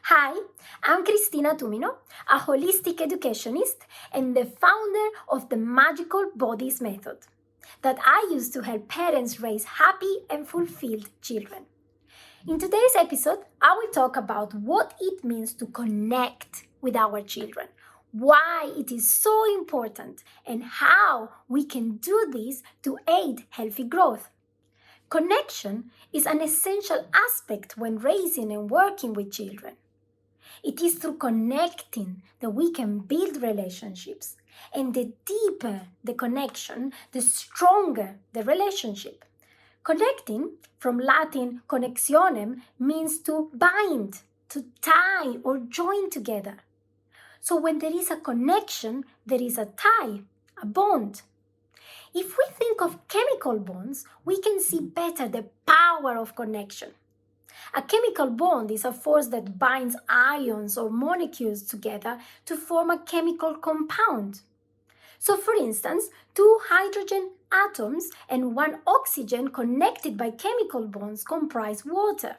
Hi, I'm Cristina Tumino, a holistic educationist and the founder of the Magical Bodies Method that I use to help parents raise happy and fulfilled children. In today's episode, I will talk about what it means to connect with our children, why it is so important, and how we can do this to aid healthy growth. Connection is an essential aspect when raising and working with children. It is through connecting that we can build relationships. And the deeper the connection, the stronger the relationship. Connecting, from Latin connexionem, means to bind, to tie or join together. So when there is a connection, there is a tie, a bond. If we think of chemical bonds, we can see better the power of connection. A chemical bond is a force that binds ions or molecules together to form a chemical compound. So, for instance, two hydrogen atoms and one oxygen connected by chemical bonds comprise water.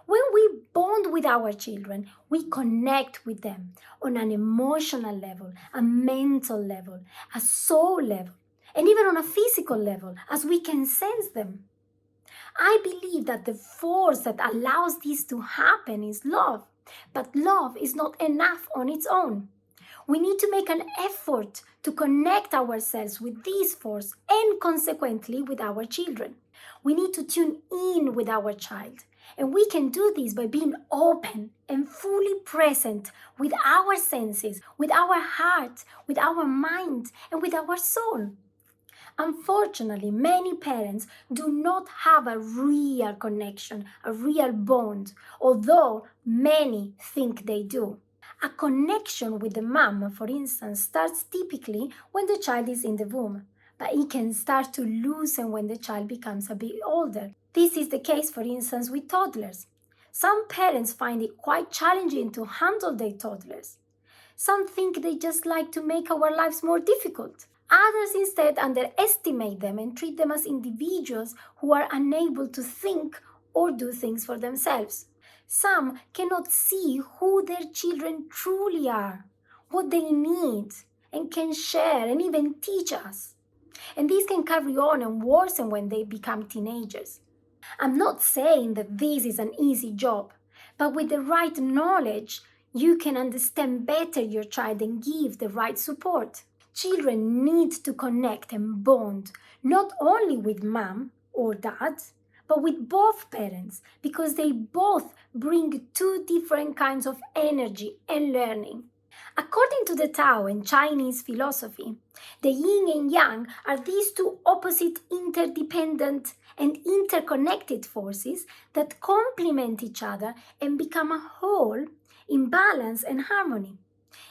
When we bond with our children, we connect with them on an emotional level, a mental level, a soul level, and even on a physical level, as we can sense them. I believe that the force that allows this to happen is love, but love is not enough on its own. We need to make an effort to connect ourselves with this force and consequently with our children. We need to tune in with our child, and we can do this by being open and fully present with our senses, with our heart, with our mind, and with our soul. Unfortunately, many parents do not have a real connection, a real bond, although many think they do. A connection with the mom, for instance, starts typically when the child is in the womb, but it can start to loosen when the child becomes a bit older. This is the case, for instance, with toddlers. Some parents find it quite challenging to handle their toddlers. Some think they just like to make our lives more difficult. Others instead underestimate them and treat them as individuals who are unable to think or do things for themselves. Some cannot see who their children truly are, what they need, and can share and even teach us. And this can carry on and worsen when they become teenagers. I'm not saying that this is an easy job, but with the right knowledge, you can understand better your child and give the right support. Children need to connect and bond not only with mom or dad, but with both parents because they both bring two different kinds of energy and learning. According to the Tao and Chinese philosophy, the Yin and Yang are these two opposite, interdependent, and interconnected forces that complement each other and become a whole in balance and harmony.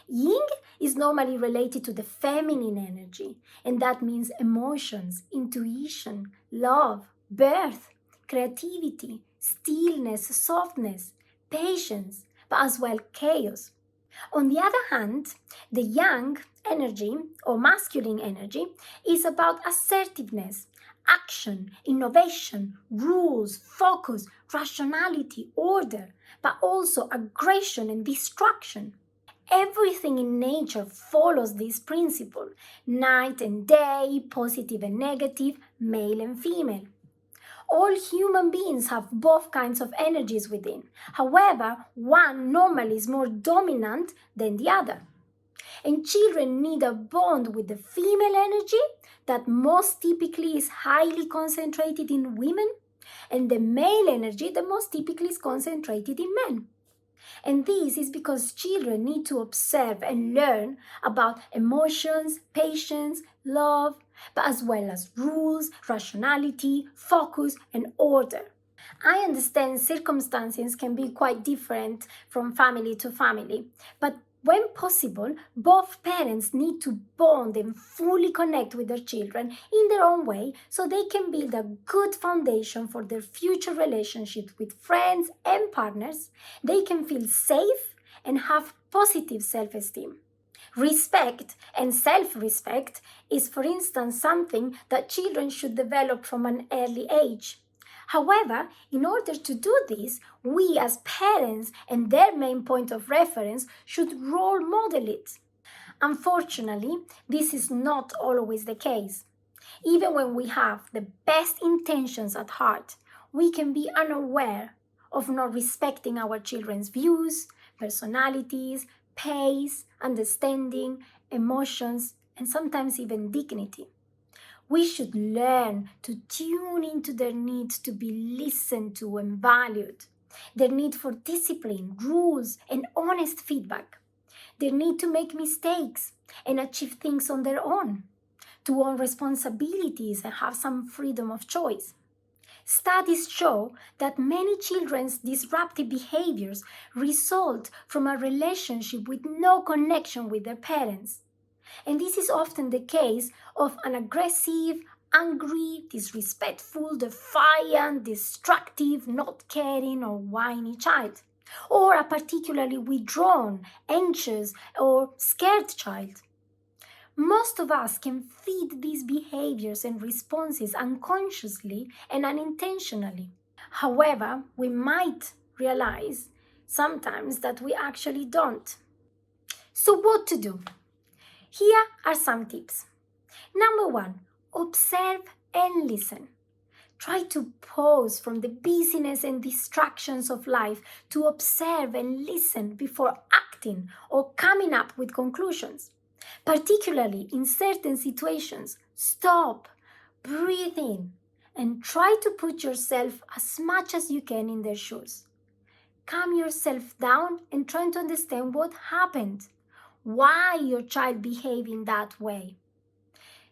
Yin is normally related to the feminine energy, and that means emotions, intuition, love, birth, creativity, stillness, softness, patience, but as well chaos. On the other hand, the Yang energy or masculine energy is about assertiveness, action, innovation, rules, focus, rationality, order, but also aggression and destruction. Everything in nature follows this principle: night and day, positive and negative, male and female. All human beings have both kinds of energies within. However, one normally is more dominant than the other. And children need a bond with the female energy that most typically is highly concentrated in women, and the male energy that most typically is concentrated in men. And this is because children need to observe and learn about emotions, patience, love, but as well as rules, rationality, focus, and order. I understand circumstances can be quite different from family to family, but when possible, both parents need to bond and fully connect with their children in their own way so they can build a good foundation for their future relationships with friends and partners. They can feel safe and have positive self-esteem. Respect and self-respect is, for instance, something that children should develop from an early age. However, in order to do this, we as parents and their main point of reference should role model it. Unfortunately, this is not always the case. Even when we have the best intentions at heart, we can be unaware of not respecting our children's views, personalities, pace, understanding, emotions, and sometimes even dignity. We should learn to tune into their need to be listened to and valued, their need for discipline, rules, and honest feedback, their need to make mistakes and achieve things on their own, to own responsibilities and have some freedom of choice. Studies show that many children's disruptive behaviors result from a relationship with no connection with their parents. And this is often the case of an aggressive, angry, disrespectful, defiant, destructive, not caring, or whiny child, or a particularly withdrawn, anxious, or scared child. Most of us can feed these behaviors and responses unconsciously and unintentionally. However, we might realize sometimes that we actually don't. So, what to do? Here are some tips. Number 1, observe and listen. Try to pause from the busyness and distractions of life to observe and listen before acting or coming up with conclusions. Particularly in certain situations, stop, breathe in, and try to put yourself as much as you can in their shoes. Calm yourself down and try to understand what happened, why your child behaved in that way.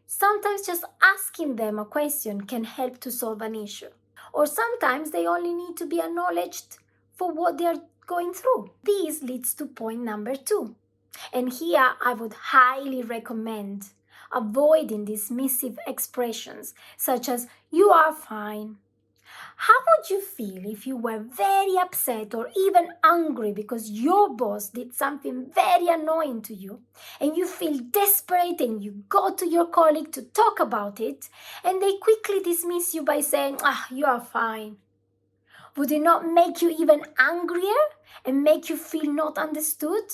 Sometimes just asking them a question can help to solve an issue. Or sometimes they only need to be acknowledged for what they are going through. This leads to point number 2. And here I would highly recommend avoiding dismissive expressions such as "you are fine." How would you feel if you were very upset or even angry because your boss did something very annoying to you and you feel desperate and you go to your colleague to talk about it and they quickly dismiss you by saying, you are fine? Would it not make you even angrier and make you feel not understood?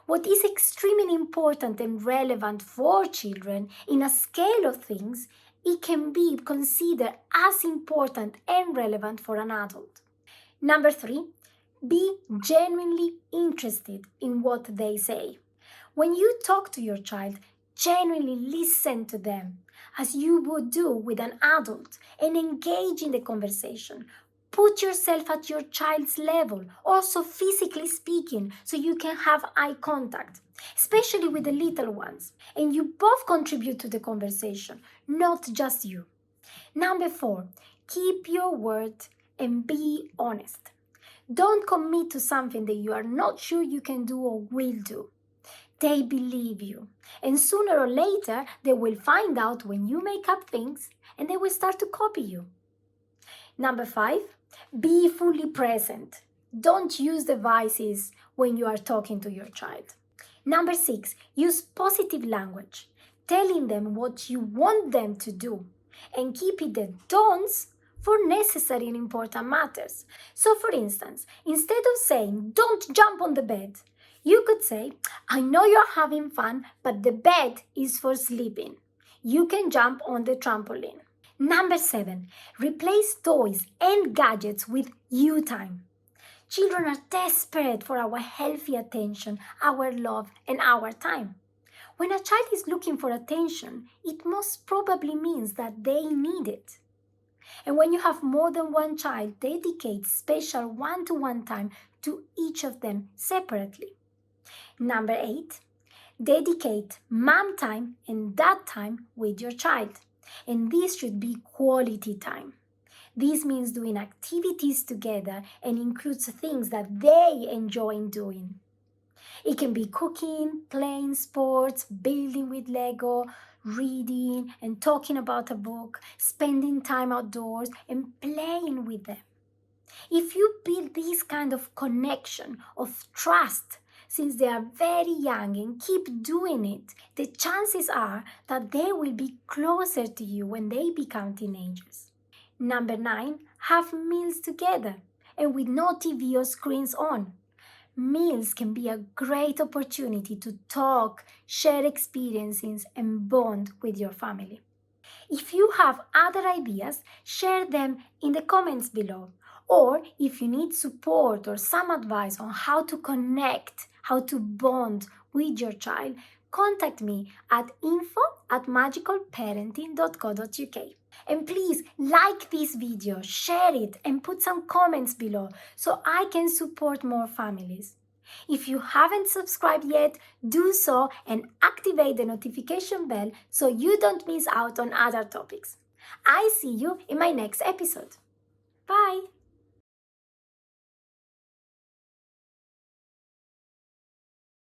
What is extremely important and relevant for children in a scale of things, it can be considered as important and relevant for an adult. Number 3, be genuinely interested in what they say. When you talk to your child, genuinely listen to them as you would do with an adult and engage in the conversation. Put yourself at your child's level, also physically speaking, so you can have eye contact, especially with the little ones, and you both contribute to the conversation, not just you. Number 4, keep your word and be honest. Don't commit to something that you are not sure you can do or will do. They believe you, and sooner or later they will find out when you make up things and they will start to copy you. Number 5, be fully present. Don't use devices when you are talking to your child. Number 6, use positive language, telling them what you want them to do, and keep the don'ts for necessary and important matters. So, for instance, instead of saying, "Don't jump on the bed," you could say, "I know you're having fun, but the bed is for sleeping. You can jump on the trampoline." Number 7, replace toys and gadgets with you time. Children are desperate for our healthy attention, our love, and our time. When a child is looking for attention, it most probably means that they need it. And when you have more than one child, dedicate special one-to-one time to each of them separately. Number 8, dedicate mom time and dad time with your child. And this should be quality time. This means doing activities together and includes things that they enjoy doing. It can be cooking, playing sports, building with Lego, reading and talking about a book, spending time outdoors and playing with them. If you build this kind of connection, of trust, since they are very young and keep doing it, the chances are that they will be closer to you when they become teenagers. Number 9, have meals together and with no TV or screens on. Meals can be a great opportunity to talk, share experiences, and bond with your family. If you have other ideas, share them in the comments below. Or if you need support or some advice on how to connect, how to bond with your child, contact me at info@magicalparenting.co.uk. And please like this video, share it, and put some comments below so I can support more families. If you haven't subscribed yet, do so and activate the notification bell so you don't miss out on other topics. I see you in my next episode. Bye!